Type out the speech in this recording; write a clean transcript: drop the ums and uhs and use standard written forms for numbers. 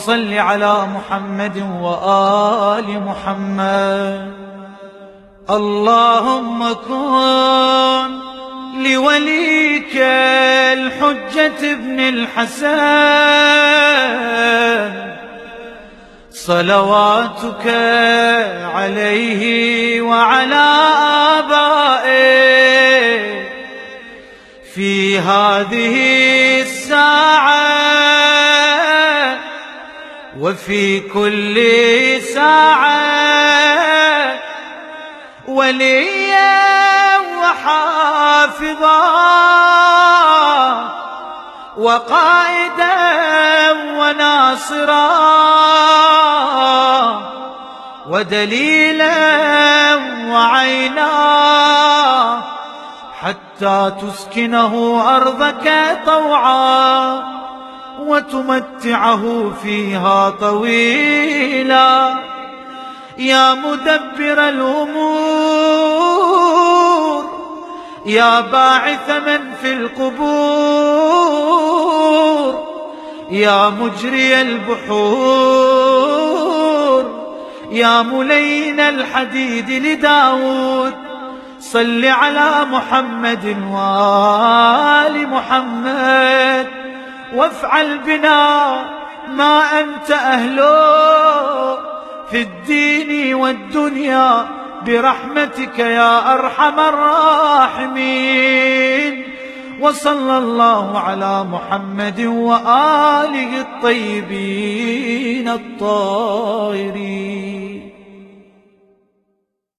صل على محمد وآل محمد. اللهم كن لوليك الحجة ابن الحسن صلواتك عليه وعلى آبائه في هذه الساعة وفي كل ساعة، وليا وحافظا وقائدا وناصرا ودليلا وعينا، حتى تسكنه أرضك طوعا وتمتعه فيها طويلا. يا مدبر الأمور، يا باعث من في القبور، يا مجري البحور، يا ملين الحديد لداود، صل على محمد وآل محمد، وافعل بنا ما أنت أهله في الدين والدنيا برحمتك يا أرحم الراحمين. وصلى الله على محمد وآله الطيبين الطاهرين.